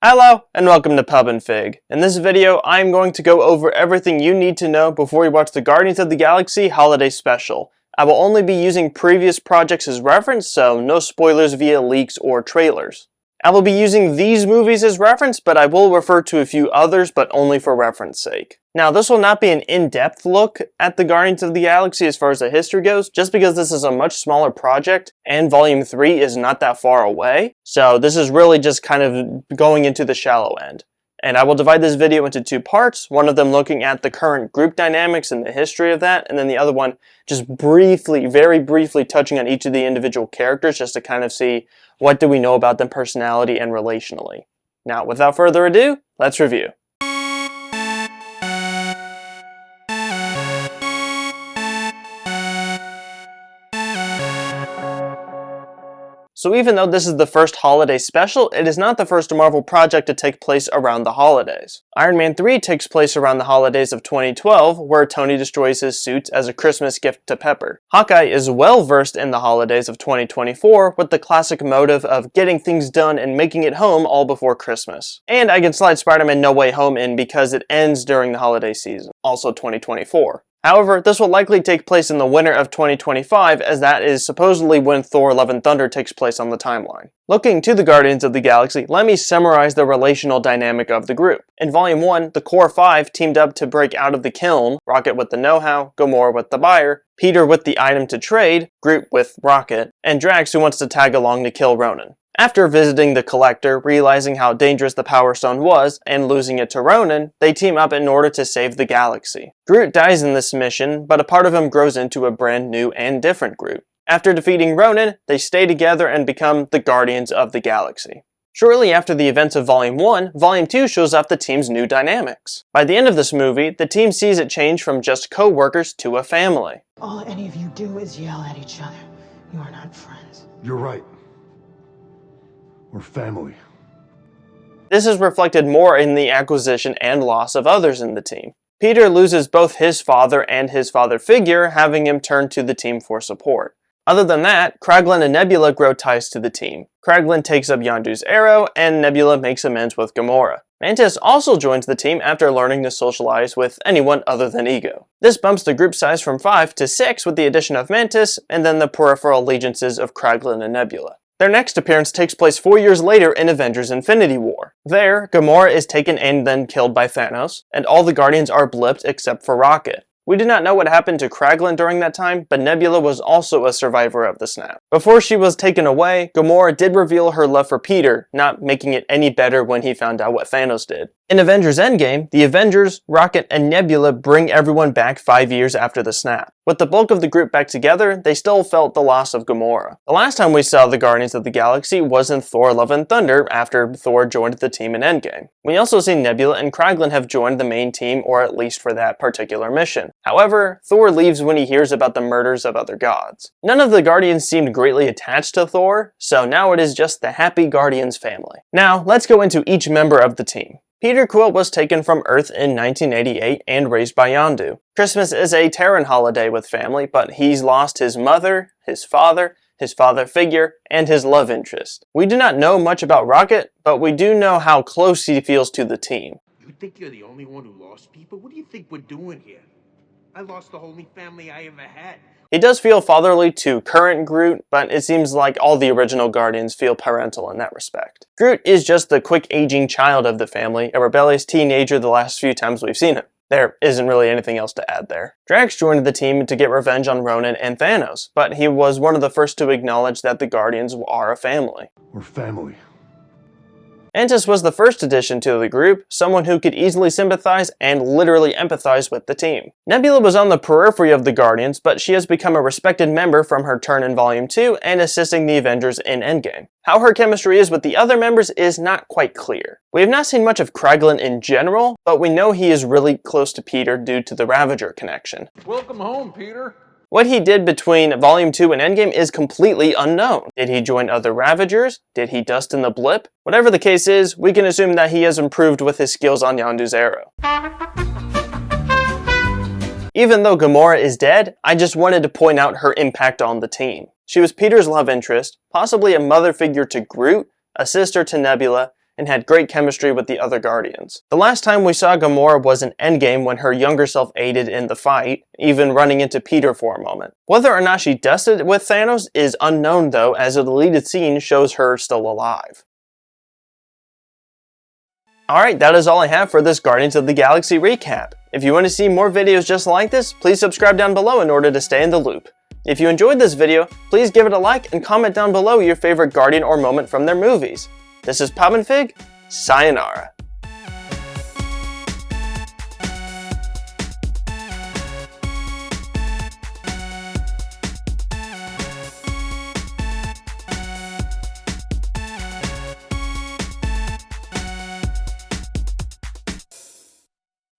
Hello and welcome to Pub and Fig. In this video, I am going to go over everything you need to know before you watch the Guardians of the Galaxy Holiday Special. I will only be using previous projects as reference, so no spoilers via leaks or trailers. I will be using these movies as reference, but I will refer to a few others, but only for reference sake. Now, this will not be an in-depth look at the Guardians of the Galaxy as far as the history goes, just because this is a much smaller project, and Volume 3 is not that far away, so this is really just kind of going into the shallow end. And I will divide this video into two parts, one of them looking at the current group dynamics and the history of that, and then the other one just briefly, very briefly touching on each of the individual characters just to kind of see what do we know about them personality and relationally. Now, without further ado, let's review. So even though this is the first holiday special, it is not the first Marvel project to take place around the holidays. Iron Man 3 takes place around the holidays of 2012, where Tony destroys his suit as a Christmas gift to Pepper. Hawkeye is well versed in the holidays of 2024, with the classic motive of getting things done and making it home all before Christmas. And I can slide Spider-Man No Way Home in because it ends during the holiday season, also 2024. However, this will likely take place in the winter of 2025, as that is supposedly when Thor Love and Thunder takes place on the timeline. Looking to the Guardians of the Galaxy, let me summarize the relational dynamic of the group. In Volume 1, the Core 5 teamed up to break out of the kiln, Rocket with the know-how, Gamora with the buyer, Peter with the item to trade, Groot with Rocket, and Drax who wants to tag along to kill Ronan. After visiting the Collector, realizing how dangerous the Power Stone was, and losing it to Ronan, they team up in order to save the galaxy. Groot dies in this mission, but a part of him grows into a brand new and different Groot. After defeating Ronan, they stay together and become the Guardians of the Galaxy. Shortly after the events of Volume 1, Volume 2 shows off the team's new dynamics. By the end of this movie, the team sees it change from just co-workers to a family. All any of you do is yell at each other. You are not friends. You're right. We're family. This is reflected more in the acquisition and loss of others in the team. Peter loses both his father and his father figure, having him turn to the team for support. Other than that, Kraglin and Nebula grow ties to the team. Kraglin takes up Yondu's arrow, and Nebula makes amends with Gamora. Mantis also joins the team after learning to socialize with anyone other than Ego. This bumps the group size from 5 to 6 with the addition of Mantis, and then the peripheral allegiances of Kraglin and Nebula. Their next appearance takes place 4 years later in Avengers Infinity War. There, Gamora is taken and then killed by Thanos, and all the Guardians are blipped except for Rocket. We do not know what happened to Kraglin during that time, but Nebula was also a survivor of the snap. Before she was taken away, Gamora did reveal her love for Peter, not making it any better when he found out what Thanos did. In Avengers Endgame, the Avengers, Rocket, and Nebula bring everyone back 5 years after the snap. With the bulk of the group back together, they still felt the loss of Gamora. The last time we saw the Guardians of the Galaxy was in Thor Love and Thunder after Thor joined the team in Endgame. We also see Nebula and Kraglin have joined the main team, or at least for that particular mission. However, Thor leaves when he hears about the murders of other gods. None of the Guardians seemed greatly attached to Thor, so now it is just the happy Guardians family. Now, let's go into each member of the team. Peter Quill was taken from Earth in 1988 and raised by Yondu. Christmas is a Terran holiday with family, but he's lost his mother, his father figure, and his love interest. We do not know much about Rocket, but we do know how close he feels to the team. You think you're the only one who lost people? What do you think we're doing here? I lost the only family I ever had. He does feel fatherly to current Groot, but it seems like all the original Guardians feel parental in that respect. Groot is just the quick aging child of the family, a rebellious teenager the last few times we've seen him. There isn't really anything else to add there. Drax joined the team to get revenge on Ronan and Thanos, but he was one of the first to acknowledge that the Guardians are a family. We're family. Mantis was the first addition to the group, someone who could easily sympathize and literally empathize with the team. Nebula was on the periphery of the Guardians, but she has become a respected member from her turn in Volume 2 and assisting the Avengers in Endgame. How her chemistry is with the other members is not quite clear. We have not seen much of Kraglin in general, but we know he is really close to Peter due to the Ravager connection. Welcome home, Peter. What he did between Volume 2 and Endgame is completely unknown. Did he join other Ravagers? Did he dust in the blip? Whatever the case is, we can assume that he has improved with his skills on Yondu's arrow. Even though Gamora is dead, I just wanted to point out her impact on the team. She was Peter's love interest, possibly a mother figure to Groot, a sister to Nebula, and had great chemistry with the other Guardians. The last time we saw Gamora was in Endgame when her younger self aided in the fight, even running into Peter for a moment. Whether or not she dusted with Thanos is unknown though, as the deleted scene shows her still alive. Alright, that is all I have for this Guardians of the Galaxy recap. If you want to see more videos just like this, please subscribe down below in order to stay in the loop. If you enjoyed this video, please give it a like and comment down below your favorite Guardian or moment from their movies. This is Pop and Fig, sayonara.